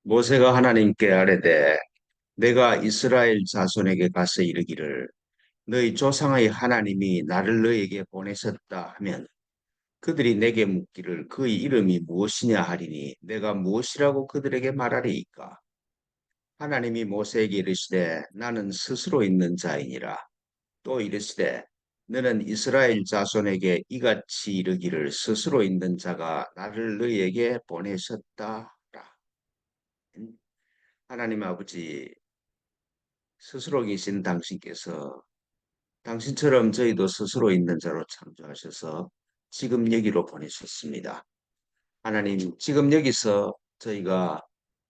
모세가 하나님께 아뢰되 내가 이스라엘 자손에게 가서 이르기를 너희 조상의 하나님이 나를 너희에게 보내셨다 하면 그들이 내게 묻기를 그의 이름이 무엇이냐 하리니 내가 무엇이라고 그들에게 말하리이까. 하나님이 모세에게 이르시되 나는 스스로 있는 자이니라. 또 이르시되 너는 이스라엘 자손에게 이같이 이르기를 스스로 있는 자가 나를 너희에게 보내셨다 하라. 하나님 아버지, 스스로 계신 당신께서 당신처럼 저희도 스스로 있는 자로 창조하셔서 지금 여기로 보내셨습니다. 하나님, 지금 여기서 저희가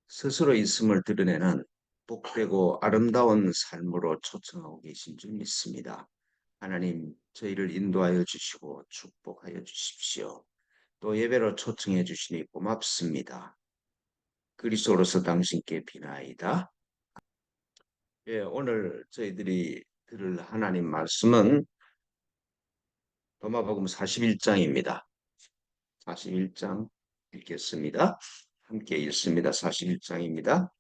스스로 있음을 드러내는 복되고 아름다운 삶으로 초청하고 계신 줄 믿습니다. 하나님, 저희를 인도하여 주시고 축복하여 주십시오. 또 예배로 초청해 주시니 고맙습니다. 그리스도로서 당신께 비나이다. 예, 오늘 저희들이 들을 하나님 말씀은 로마복음 41장입니다. 41장 읽겠습니다. 함께 읽습니다. 41장입니다.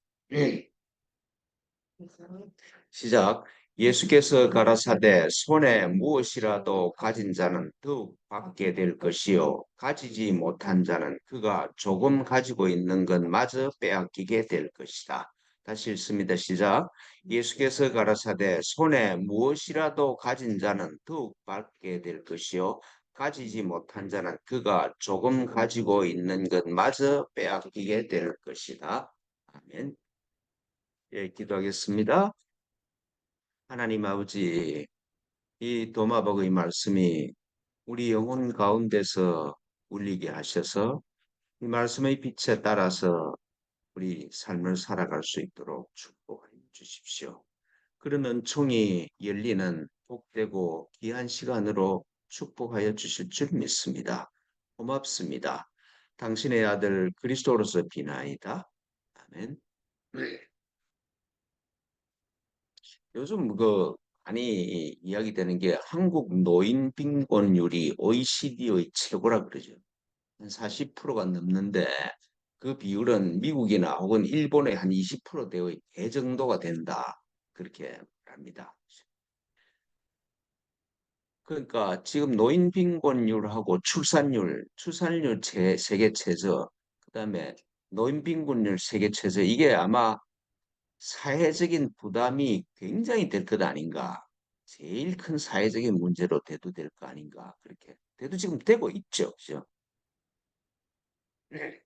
시작. 예수께서 가라사대 손에 무엇이라도 가진 자는 더욱 받게 될 것이요 가지지 못한 자는 그가 조금 가지고 있는 것마저 빼앗기게 될 것이다. 다시 읽습니다. 시작. 예수께서 가라사대 손에 무엇이라도 가진 자는 더욱 받게 될 것이요 가지지 못한 자는 그가 조금 가지고 있는 것마저 빼앗기게 될 것이다. 아멘. 예, 기도하겠습니다. 하나님 아버지, 이 도마복의 말씀이 우리 영혼 가운데서 울리게 하셔서 이 말씀의 빛에 따라서 우리 삶을 살아갈 수 있도록 축복해 주십시오. 그러면 총이 열리는 복되고 귀한 시간으로 축복하여 주실 줄 믿습니다. 고맙습니다. 당신의 아들 그리스도로서 비나이다. 아멘. 요즘 많이 이야기되는 게 한국 노인 빈곤율이 OECD의 최고라 그러죠. 한 40%가 넘는데 그 비율은 미국이나 혹은 일본의 한 20%대의 대정도가 된다. 그렇게 합니다. 그러니까 지금 노인 빈곤율하고 출산율 세계 최저, 그다음에 노인 빈곤율 세계 최저 이게 아마 사회적인 부담이 굉장히 될 것 아닌가. 제일 큰 사회적인 문제로 대두 될 거 아닌가. 그렇게. 대두 지금 되고 있죠. 그죠? 네.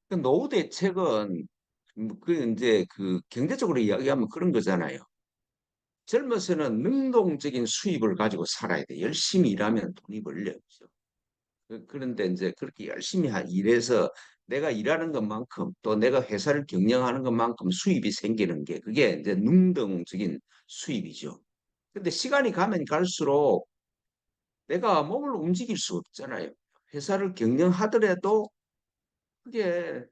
그 노후 대책은 이제 그 경제적으로 이야기하면 그런 거잖아요. 젊어서는 능동적인 수입을 가지고 살아야 돼. 열심히 일하면 돈이 벌려요. 그죠? 그런데 이제 그렇게 열심히 일해서 내가 일하는 것만큼 또 내가 회사를 경영하는 것만큼 수입이 생기는 게 그게 이제 능동적인 수입이죠. 근데 시간이 가면 갈수록 내가 몸을 움직일 수 없잖아요. 회사를 경영하더라도 그게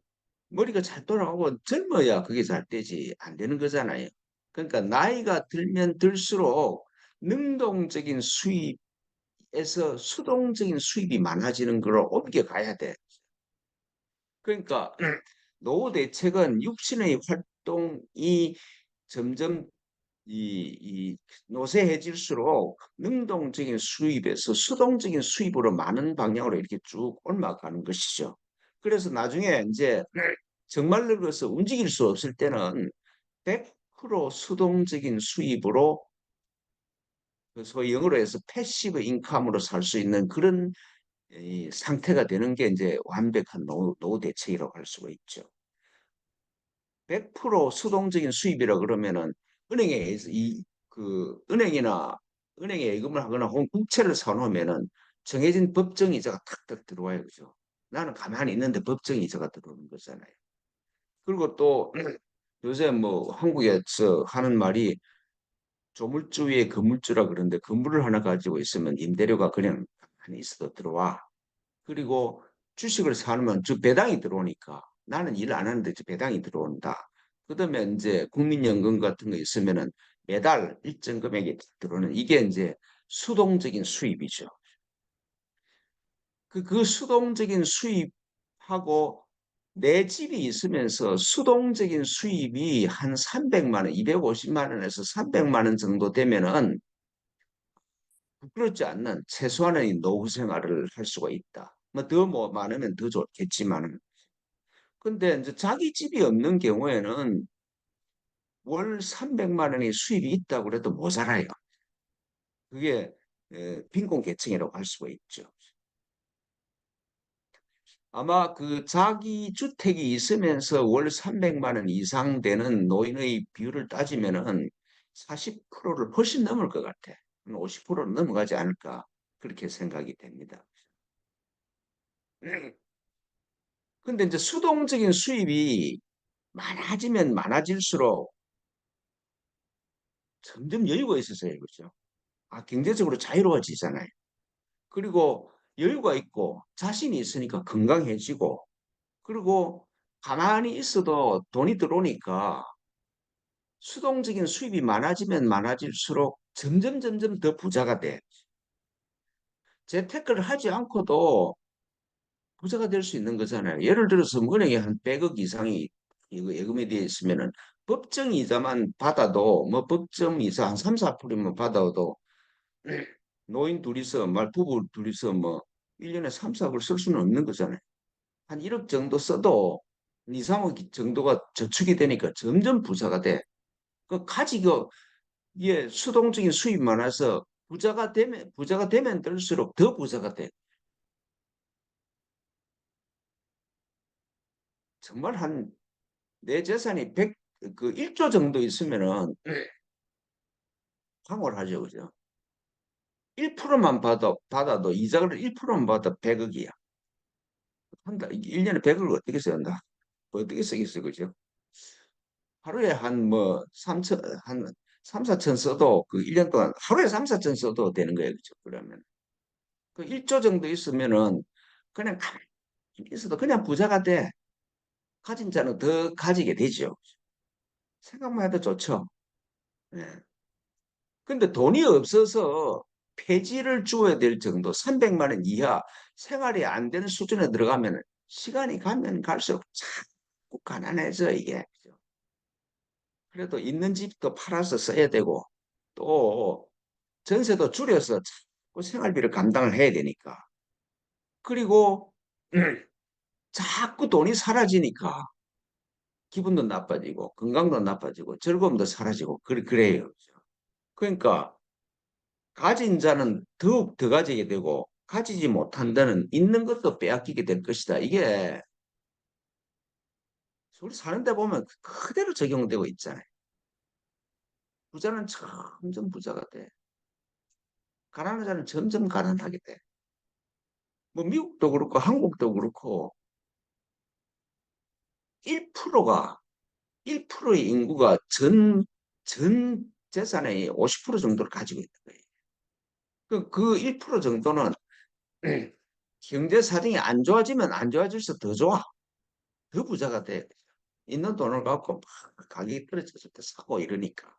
머리가 잘 돌아가고 젊어야 그게 잘 되지 안 되는 거잖아요. 그러니까 나이가 들면 들수록 능동적인 수입에서 수동적인 수입이 많아지는 걸로 옮겨가야 돼. 그러니까 노후 대책은 육신의 활동이 점점 이 노쇠해질수록 능동적인 수입에서 수동적인 수입으로 많은 방향으로 이렇게 쭉 올라가는 것이죠. 그래서 나중에 이제 정말 늙어서 움직일 수 없을 때는 100% 수동적인 수입으로 그 소위 영어로 해서 패시브 인컴으로 살 수 있는 그런 이 상태가 되는 게 이제 완벽한 노후 대책이라고 할 수가 있죠. 100% 수동적인 수입이라 그러면은 은행에 은행이나 은행에 예금을 하거나 혹은 국채를 사놓으면은 정해진 법정 이자가 탁탁 들어와요, 그죠? 나는 가만히 있는데 법정 이자가 들어오는 거잖아요. 그리고 또 요새 뭐 한국에서 하는 말이 조물주 위에 건물주라 그러는데 건물을 하나 가지고 있으면 임대료가 그냥 가만히 있어도 들어와. 그리고 주식을 사놓으면 저 배당이 들어오니까 나는 일 안 하는데 저 배당이 들어온다. 그다음에 이제 국민연금 같은 거 있으면은 매달 일정 금액이 들어오는 이게 이제 수동적인 수입이죠. 그 수동적인 수입하고 내 집이 있으면서 수동적인 수입이 한 300만 원, 250만 원에서 300만 원 정도 되면은 부끄럽지 않는 최소한의 노후 생활을 할 수가 있다. 뭐 많으면 더 좋겠지만은. 근데 이제 자기 집이 없는 경우에는 월 300만 원의 수입이 있다고 해도 못 살아요. 그게 빈곤 계층이라고 할 수가 있죠. 아마 그 자기 주택이 있으면서 월 300만 원 이상 되는 노인의 비율을 따지면은 40%를 훨씬 넘을 것 같아. 50%는 넘어가지 않을까 그렇게 생각이 됩니다. 근데 이제 수동적인 수입이 많아지면 많아질수록 점점 여유가 있어서요, 그렇죠? 경제적으로 자유로워지잖아요. 그리고 여유가 있고 자신이 있으니까 건강해지고 그리고 가만히 있어도 돈이 들어오니까 수동적인 수입이 많아지면 많아질수록 점점 더 부자가 돼. 재테크를 하지 않고도 부자가 될 수 있는 거잖아요. 예를 들어서 은행에 한 100억 이상이 이거 예금에 되어 있으면은 법정 이자만 받아도 뭐 법정 이자 한 3, 4%만 받아도 노인 둘이서 부부 둘이서 뭐 1년에 3, 4억을 쓸 수는 없는 거잖아요. 한 1억 정도 써도 2, 3억 정도가 저축이 되니까 점점 부자가 돼. 그 가지고 예, 수동적인 수입 많아서 부자가 되면 될수록 더 부자가 돼. 정말 한 내 재산이 1조 정도 있으면은 황홀 하죠, 그죠? 1%만 받아도 이자를 1%만 받아 100억이야. 한 달, 1년에 100억을 어떻게 쓴다? 어떻게 쓰겠어, 그죠? 하루에 한 뭐 3천, 한 3, 4천 써도 그 1년 동안 하루에 3, 4천 써도 되는 거예요, 그죠? 그러면 그 1조 정도 있으면은 그냥 가만히 있어도 그냥 부자가 돼. 가진 자는 더 가지게 되죠. 생각만 해도 좋죠. 예. 근데 돈이 없어서 폐지를 줘야 될 정도, 300만 원 이하 생활이 안 되는 수준에 들어가면 시간이 가면 갈수록 자꾸 가난해져, 이게. 그래도 있는 집도 팔아서 써야 되고, 또 전세도 줄여서 자꾸 생활비를 감당을 해야 되니까. 그리고 자꾸 돈이 사라지니까 기분도 나빠지고, 건강도 나빠지고, 즐거움도 사라지고, 그래요. 그러니까 가진 자는 더욱 더 가지게 되고 가지지 못한 자는 있는 것도 빼앗기게 될 것이다. 이게 우리 사는 데 보면 그대로 적용되고 있잖아요. 부자는 점점 부자가 돼. 가난한 자는 점점 가난하게 돼. 뭐 미국도 그렇고 한국도 그렇고 1%가 1%의 인구가 전 재산의 50% 정도를 가지고 있는 거예요. 그 1% 정도는 경제 사정이 안 좋아지면 안 좋아질수록 더 좋아. 더 부자가 돼. 있는 돈을 갖고 막 가격이 떨어졌을 때 사고 이러니까.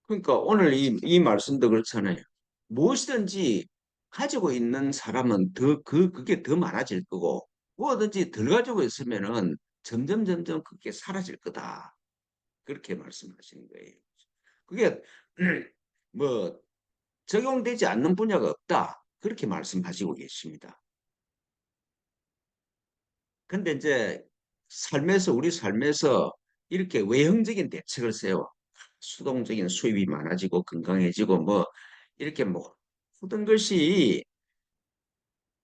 그러니까 오늘 이 말씀도 그렇잖아요. 무엇이든지 가지고 있는 사람은 그게 더 많아질 거고, 뭐든지 덜 가지고 있으면은 점점 그게 사라질 거다. 그렇게 말씀하시는 거예요. 그게, 뭐, 적용되지 않는 분야가 없다. 그렇게 말씀하시고 계십니다. 근데 이제 우리 삶에서 이렇게 외형적인 대책을 세워 수동적인 수입이 많아지고 건강해지고 뭐 이렇게 뭐 모든 것이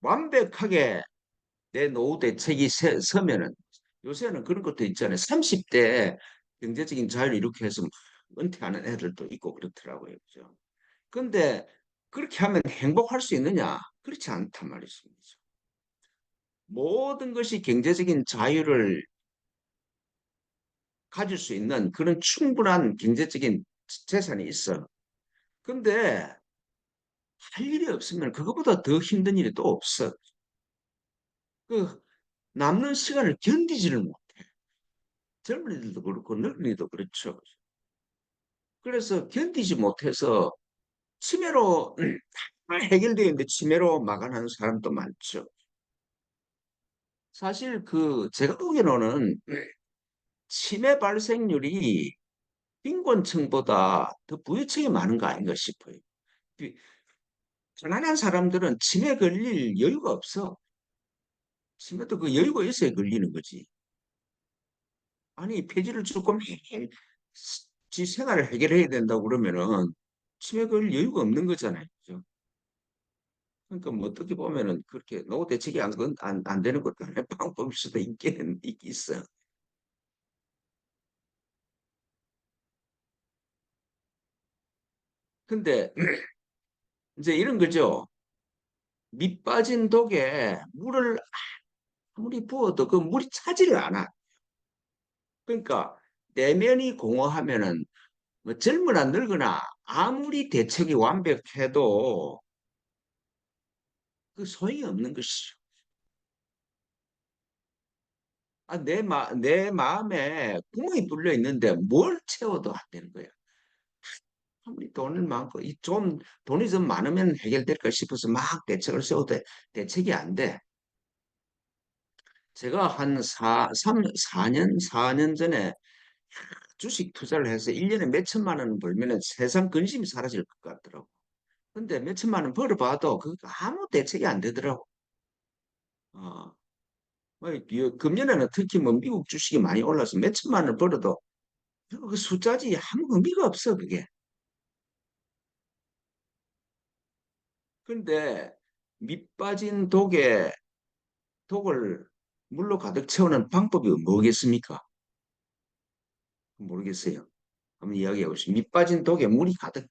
완벽하게 내 노후 대책이 서면은 요새는 그런 것도 있잖아요. 30대 경제적인 자유를 이렇게 해서 막 은퇴하는 애들도 있고 그렇더라고요. 그죠? 근데 그렇게 하면 행복할 수 있느냐? 그렇지 않단 말이죠. 모든 것이 경제적인 자유를 가질 수 있는 그런 충분한 경제적인 재산이 있어. 근데 할 일이 없으면 그거보다 더 힘든 일이 또 없어. 그 남는 시간을 견디지를 못해. 젊은이들도 그렇고 늙은이도 그렇죠. 그래서 견디지 못해서 치매로 해결되어 있는데 치매로 막아내는 사람도 많죠. 사실 그 제가 보기로는 치매 발생률이 빈곤층보다 더 부유층이 많은 거 아닌가 싶어요. 가난한 사람들은 치매 걸릴 여유가 없어. 치매도 그 여유가 있어야 걸리는 거지. 아니, 폐지를 조금 지 생활을 해결해야 된다고 그러면은 치매 걸릴 여유가 없는 거잖아요. 그죠? 그러니까 뭐 어떻게 보면은 그렇게 노후 대책이 안 되는 것도 하나의 방법일 수도 있긴 있어. 근데 이제 이런 거죠. 밑 빠진 독에 물을 아무리 부어도 그 물이 차지를 않아. 그러니까 내면이 공허하면은 뭐 젊거나 늙거나 아무리 대책이 완벽해도 그 소용이 없는 것이죠. 내 마음에 구멍이 뚫려 있는데 뭘 채워도 안 되는 거야. 아무리 돈을 많고, 돈이 좀 많으면 해결될까 싶어서 막 대책을 세워도 대책이 안 돼. 제가 한 4년 전에 주식 투자를 해서 1년에 몇 천만 원 벌면은 세상 근심이 사라질 것 같더라고. 근데 몇 천만 원 벌어봐도 그 아무 대책이 안 되더라고. 어, 금년에는 특히 뭐 미국 주식이 많이 올라서 몇 천만 원 벌어도 그 숫자지 아무 의미가 없어, 그게. 근데 밑 빠진 독을 물로 가득 채우는 방법이 뭐겠습니까? 모르겠어요. 한번 이야기해 보시죠. 밑 빠진 독에 물을 가득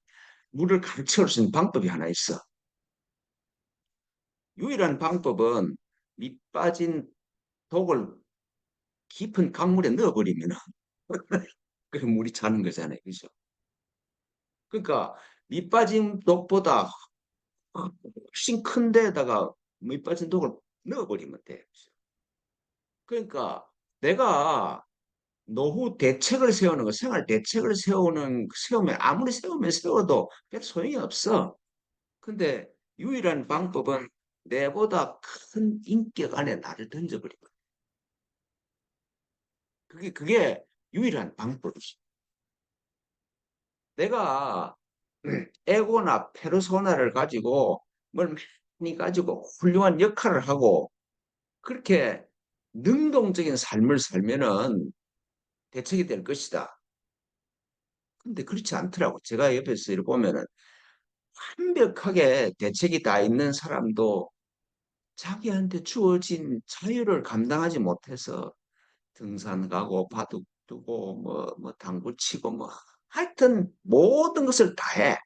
채울 수 있는 방법이 하나 있어. 유일한 방법은 밑 빠진 독을 깊은 강물에 넣어버리면 그 물이 차는 거잖아요. 그죠? 그러니까 밑 빠진 독보다 훨씬 큰 데다가 밑 빠진 독을 넣어버리면 돼. 그러니까 내가 노후 대책을 세우는 거, 생활 대책을 세우면 아무리 세워도 별 소용이 없어. 근데 유일한 방법은 내보다 큰 인격 안에 나를 던져버리는 거야. 그게 유일한 방법이지. 내가 에고나 페르소나를 가지고 뭘 많이 가지고 훌륭한 역할을 하고 그렇게 능동적인 삶을 살면은 대책이 될 것이다. 근데 그렇지 않더라고. 제가 옆에서 이렇게 보면은 완벽하게 대책이 다 있는 사람도 자기한테 주어진 자유를 감당하지 못해서 등산 가고 바둑 두고 뭐 당구 치고 뭐 하여튼 모든 것을 다 해.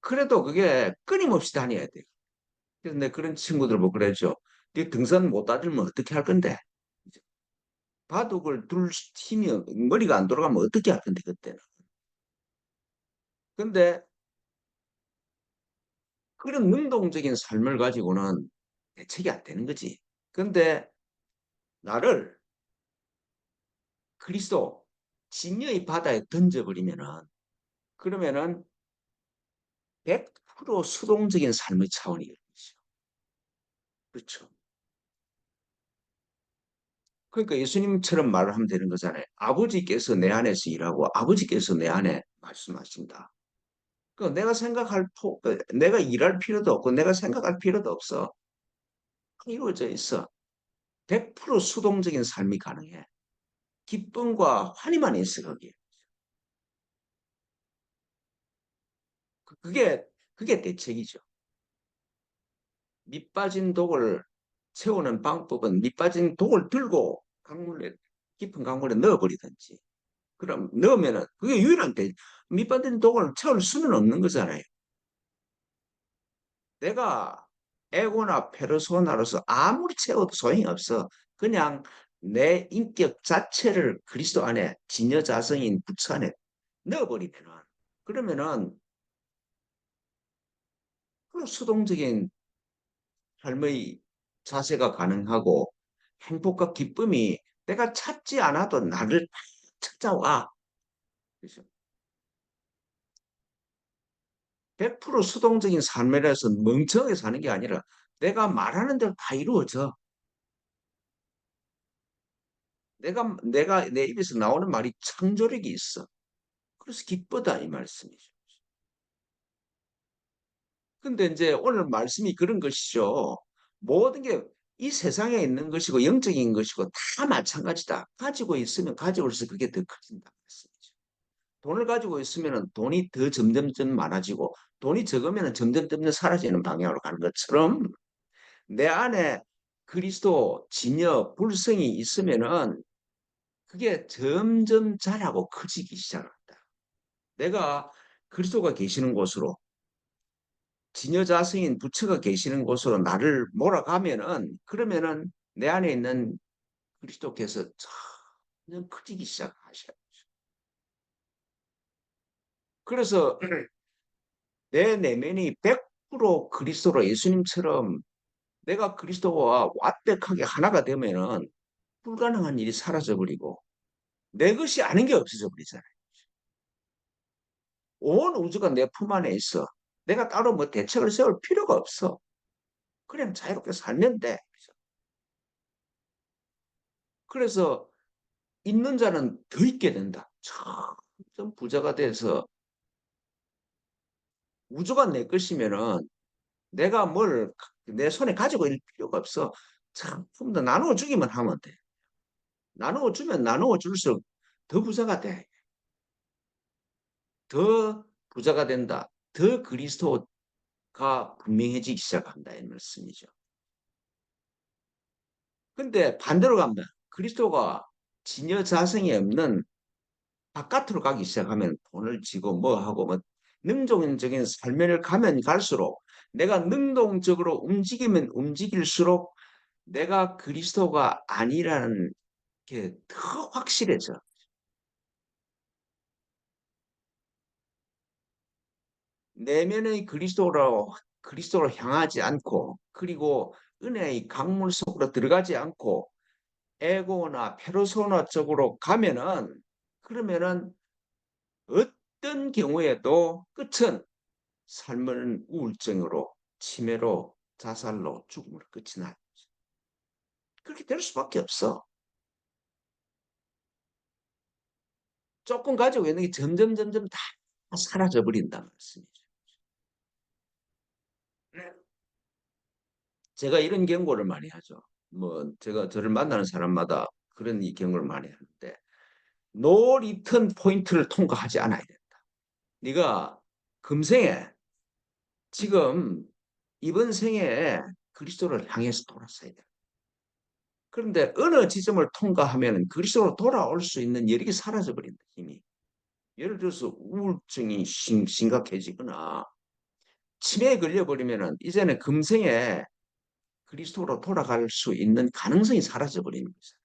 그래도 그게 끊임없이 다녀야 돼. 그래서 내 그런 친구들 뭐 그러죠. 네 등산 못 다니면 어떻게 할 건데? 바둑을 둘 힘이 머리가 안 돌아가면 어떻게 할 건데 그때는. 근데 그런 능동적인 삶을 가지고는 대책이 안 되는 거지. 근데 나를 그리스도 진여의 바다에 던져버리면은 그러면은 100% 수동적인 삶의 차원이 되죠. 그렇죠. 그러니까 예수님처럼 말을 하면 되는 거잖아요. 아버지께서 내 안에서 일하고 아버지께서 내 안에 말씀하신다. 그 내가 일할 필요도 없고 내가 생각할 필요도 없어. 이루어져 있어. 100% 수동적인 삶이 가능해. 기쁨과 환희만 있어 거기에. 그게 그게 대책이죠. 밑 빠진 독을 채우는 방법은 밑 빠진 독을 들고 깊은 강물에 넣어버리든지. 그럼 넣으면은 그게 유일한 밑 빠진 독을 채울 수는 없는 거잖아요. 내가 에고나 페르소나로서 아무리 채워도 소용이 없어. 그냥 내 인격 자체를 그리스도 안에 진여자성인 부처 안에 넣어버리면은 그러면은 그 수동적인 삶의 자세가 가능하고 행복과 기쁨이 내가 찾지 않아도 나를 찾아와. 그죠? 100% 수동적인 삶이라서 멍청하게 사는 게 아니라 내가 말하는 대로 다 이루어져. 내가 내 입에서 나오는 말이 창조력이 있어. 그래서 기쁘다 이 말씀이죠. 근데 이제 오늘 말씀이 그런 것이죠. 모든 게 이 세상에 있는 것이고 영적인 것이고 다 마찬가지다. 가지고 있으면 가지고서 그게 더 커진다 말씀이죠. 돈을 가지고 있으면 돈이 더 점점점 많아지고 돈이 적으면 점점점 사라지는 방향으로 가는 것처럼 내 안에 그리스도 진여 불성이 있으면은 그게 점점 자라고 커지기 시작한다. 내가 그리스도가 계시는 곳으로 진여자성인 부처가 계시는 곳으로 나를 몰아가면은 그러면은 내 안에 있는 그리스도께서 점점 커지기 시작하셔요. 그래서 내 내면이 100% 그리스도로 예수님처럼 내가 그리스도와 완벽하게 하나가 되면은 불가능한 일이 사라져 버리고 내 것이 아닌 게 없어져 버리잖아요. 온 우주가 내 품 안에 있어. 내가 따로 뭐 대책을 세울 필요가 없어. 그냥 자유롭게 살면 돼. 그래서 있는 자는 더 있게 된다. 점점 부자가 돼서 우주가 내 것이면은 내가 뭘 내 손에 가지고 있을 필요가 없어. 좀 더 나누어 주기만 하면 돼. 나누어 주면 나누어 줄수록 더 부자가 돼. 더 부자가 된다. 더 그리스도가 분명해지기 시작한다. 이 말씀이죠. 근데 반대로 가면 그리스도가 진여 자성이 없는 바깥으로 가기 시작하면 돈을 쥐고 뭐 하고 뭐 능동적인 삶을 가면 갈수록 내가 능동적으로 움직이면 움직일수록 내가 그리스도가 아니라는 게 더 확실해져. 내면의 그리스도로 향하지 않고 그리고 은혜의 강물 속으로 들어가지 않고 에고나 페르소나 쪽으로 가면은 그러면은 어떤 경우에도 끝은 삶은 우울증으로 치매로 자살로 죽음으로 끝이 나. 그렇게 될 수밖에 없어. 조금 가지고 있는 게 점점 다 사라져 버린다는 말씀이죠. 제가 이런 경고를 많이 하죠. 뭐 제가 저를 만나는 사람마다 그런 이 경고를 많이 하는데 노 리턴 포인트를 통과하지 않아야 된다. 네가 금생에 지금 이번 생에 그리스도를 향해서 돌았어야 돼. 그런데 어느 지점을 통과하면 그리스도로 돌아올 수 있는 여력이 사라져 버린다, 힘이. 예를 들어서 우울증이 심각해지거나 치매에 걸려버리면 이제는 금생에 그리스도로 돌아갈 수 있는 가능성이 사라져 버리는 거죠.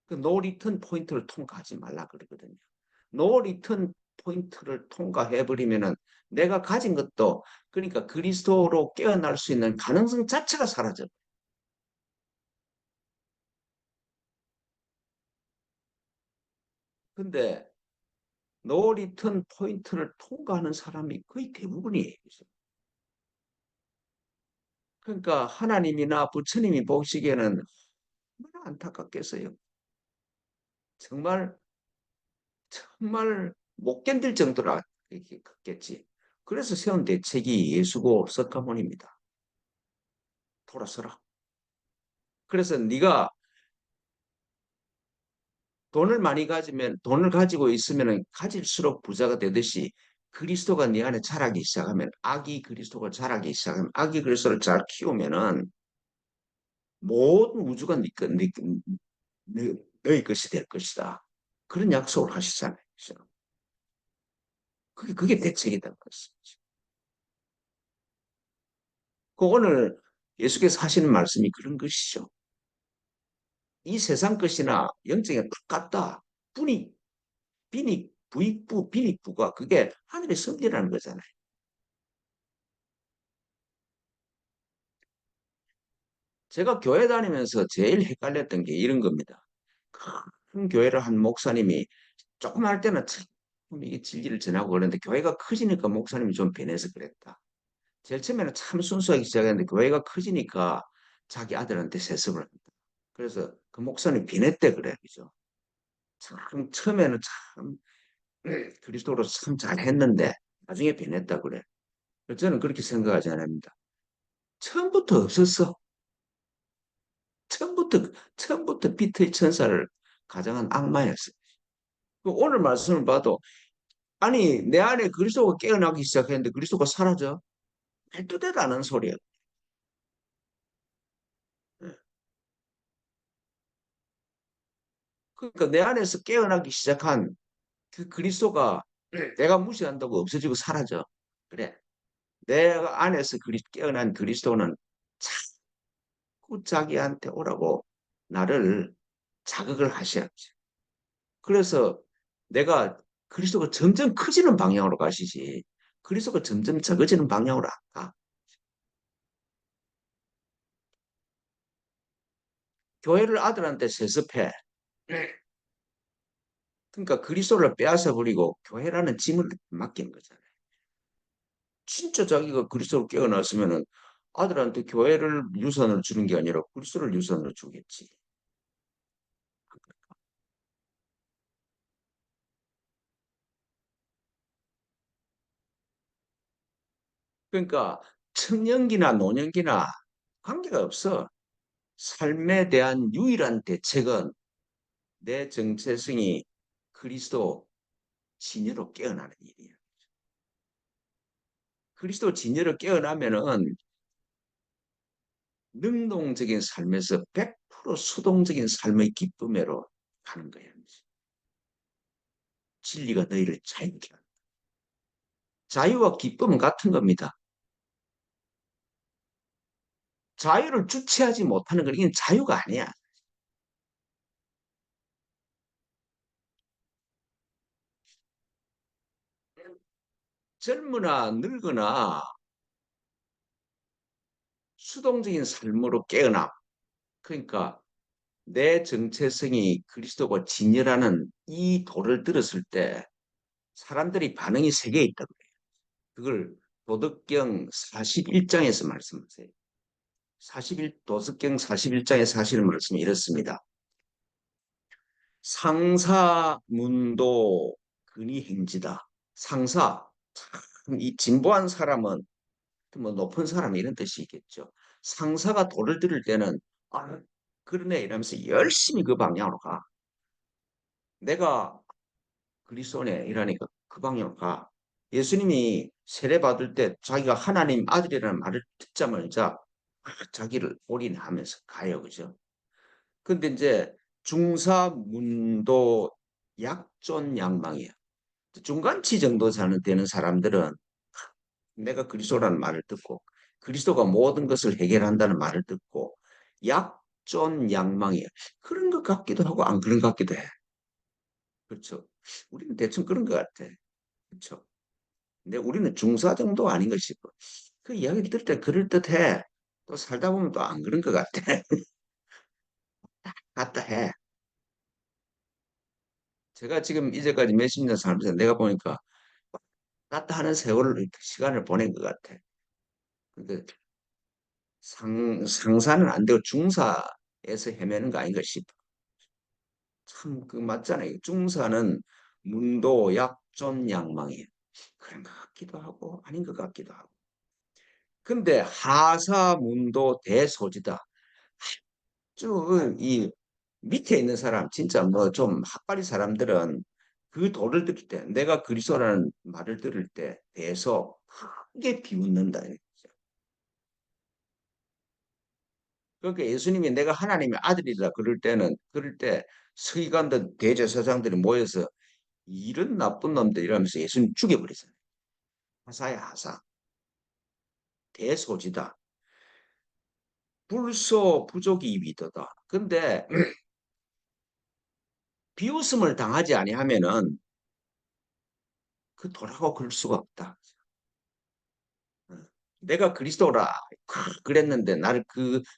그노 리턴 포인트를 통과하지 말라 그러거든요. 노 리턴 포인트를 통과해 버리면은 내가 가진 것도 그러니까 그리스도로 깨어날 수 있는 가능성 자체가 사라져. 근데 노 리턴 포인트를 통과하는 사람이 거의 대부분이에요. 그러니까 하나님이나 부처님이 보시기에는 얼마나 안타깝겠어요. 정말 정말 못 견딜 정도로 겠지. 그래서 세운 대책이 예수고 석가모니입니다. 돌아서라. 그래서 네가 돈을 많이 가지면 돈을 가지고 있으면 가질수록 부자가 되듯이 그리스도가 네 안에 자라기 시작하면 악이 그리스도가 자라기 시작하면 악이 그리스도를 잘 키우면은 모든 우주가 너희 것이 될 것이다. 그런 약속을 하시잖아요. 그게 대책이다. 그 오늘 예수께서 하시는 말씀이 그런 것이죠. 이 세상 것이나 영적인 똑같다. 부익부, 빈익부가 그게 하늘의 섭리라는 거잖아요. 제가 교회 다니면서 제일 헷갈렸던 게 이런 겁니다. 큰 교회를 한 목사님이 조금 할 때는 그럼 이게 진리를 전하고 그러는데 교회가 커지니까 목사님이 좀 변해서 그랬다. 제일 처음에는 참 순수하게 시작했는데 교회가 커지니까 자기 아들한테 세습을 한다. 그래서 그 목사님이 변했대 그래, 그죠? 참 처음에는 참 그리스도로 참 잘했는데 나중에 변했다 그래. 저는 그렇게 생각하지 않습니다. 처음부터 없었어. 처음부터 처음부터 빛의 천사를 가장한 악마였어. 그 오늘 말씀을 봐도 아니 내 안에 그리스도가 깨어나기 시작했는데 그리스도가 사라져? 말도 되도 않은 소리야. 그러니까 내 안에서 깨어나기 시작한 그 그리스도가 내가 무시한다고 없어지고 사라져. 그래. 내 안에서 깨어난 그리스도는 자꾸 자기한테 오라고 나를 자극을 하셔야지. 그래서 내가 그리스도가 점점 커지는 방향으로 가시지. 그리스도가 점점 적어지는 방향으로 안 가. 교회를 아들한테 세습해. 그러니까 그리스도를 빼앗아 버리고 교회라는 짐을 맡긴 거잖아요. 진짜 자기가 그리스도로 깨어났으면은 아들한테 교회를 유산을 주는 게 아니라 그리스도를 유산으로 주겠지. 그러니까 청년기나 노년기나 관계가 없어. 삶에 대한 유일한 대책은 내 정체성이 그리스도 진여로 깨어나는 일이야. 그리스도 진여로 깨어나면은 능동적인 삶에서 100% 수동적인 삶의 기쁨으로 가는 거야. 진리가 너희를 자유케 한다. 자유와 기쁨은 같은 겁니다. 자유를 주체하지 못하는 건 이건 자유가 아니야. 젊으나 늙으나 수동적인 삶으로 깨어남. 그러니까 내 정체성이 그리스도가 진리라는 이 도를 들었을 때 사람들이 반응이 세 개 있다고 해요. 그걸 도덕경 41장에서 말씀하세요. 도덕경 41장에서 하시는 말씀이 이렇습니다. 상사 문도 근위 행지다. 상사, 참, 이 진보한 사람은 뭐 높은 사람 이런 뜻이겠죠. 상사가 도를 들을 때는 아, 그러네 이러면서 열심히 그 방향으로 가. 내가 그리스도네 이러니까 그 방향으로 가. 예수님이 세례 받을 때 자기가 하나님 아들이라는 말을 듣자마자 자기를 올인하면서 가요, 그죠? 근데 이제 중사문도 약존양망이야. 중간치 정도 되는 사람들은 내가 그리스도라는 말을 듣고 그리스도가 모든 것을 해결한다는 말을 듣고 약존양망이야. 그런 것 같기도 하고 안 그런 것 같기도 해. 그렇죠. 우리는 대충 그런 것 같아. 그렇죠. 근데 우리는 중사 정도 아닌 가 싶어. 그 이야기 들을 때 그럴듯해. 또 살다 보면 또 안 그런 것 같아. 같다 해. 제가 지금 이제까지 몇십 년 살면서 내가 보니까 같다 하는 세월을 이렇게 시간을 보낸 것 같아. 근데 상사는 안 되고 중사에서 헤매는 거 아닌가 싶어. 참, 그 맞잖아요. 중사는 문도 약존 양망이에요. 그런 것 같기도 하고 아닌 것 같기도 하고. 근데 하사문도 대소지다. 쭉 이 밑에 있는 사람 진짜 뭐 좀 핫바리 사람들은 그 도를 들을 때 내가 그리스도라는 말을 들을 때 대해서 크게 비웃는다. 그러니까 예수님이 내가 하나님의 아들이다 그럴 때 서기관들 대제사장들이 모여서 이런 나쁜 놈들 이러면서 예수님 죽여버리잖아요. 하사야 하사 대소지다. 불소 부족이 위더다. 근데 비웃음을 당하지 아니하면은 그 도라고 그럴 수가 없다. 내가 그리스도라 그랬는데 나를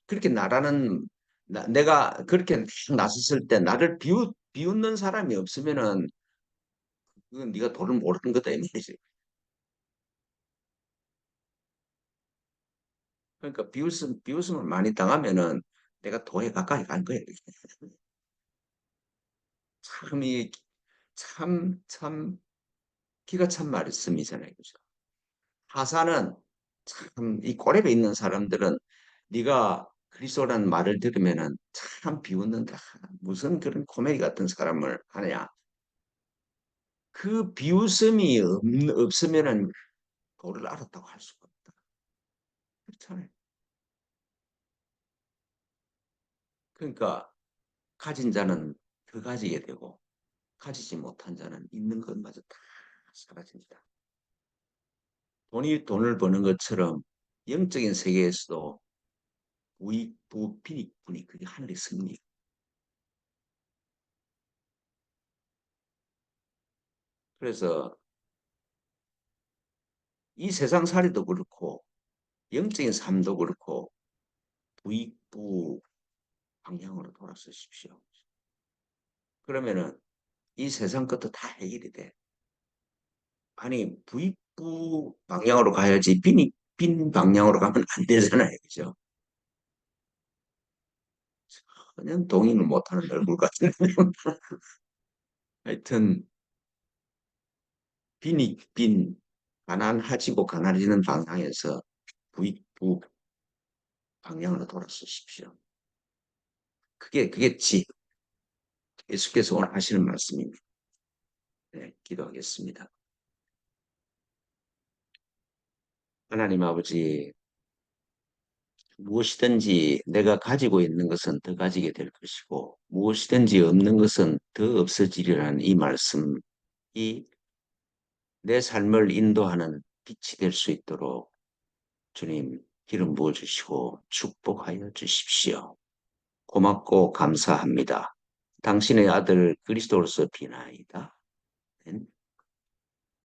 그렇게 나라는 내가 그렇게 나섰을 때 나를 비웃는 사람이 없으면은 그건 네가 돈을 모르는 거다 이 말이지. 그러니까 비웃음을 많이 당하면은 내가 도에 가까이 간 거야. 참, 참, 기가 찬 말씀이잖아요. 그죠? 하사는 참, 이 고렙에 있는 사람들은 네가 그리스도라는 말을 들으면은 참 비웃는다. 무슨 그런 코미디 같은 사람을 하냐. 그 비웃음이 없으면은 도를 알았다고 할 수가 없다. 그렇잖아요. 그러니까 가진 자는 더 가지게 되고 가지지 못한 자는 있는 것마저 다 사라진다. 돈이 돈을 버는 것처럼 영적인 세계에서도 부익, 부, 빈익, 분익, 그게 하늘의 승리. 그래서 이 세상살이도 그렇고 영적인 삶도 그렇고 부익부 방향으로 돌아서십시오. 그러면은 이 세상 것도 다 해결이 돼. 아니 부익부 방향으로 가야지 빈 방향으로 가면 안 되잖아요. 그죠? 그냥 동의를 못하는 얼굴 같은 하여튼 가난하지고 가난해지는 방향에서 부익부 방향으로 돌아서십시오. 그게 예수께서 오늘 하시는 말씀입니다. 네, 기도하겠습니다. 하나님 아버지, 무엇이든지 내가 가지고 있는 것은 더 가지게 될 것이고, 무엇이든지 없는 것은 더 없어지리라는 이 말씀이 내 삶을 인도하는 빛이 될 수 있도록 주님 기름 부어 주시고 축복하여 주십시오. 고맙고 감사합니다. 당신의 아들 그리스도로서 비나이다. 아멘.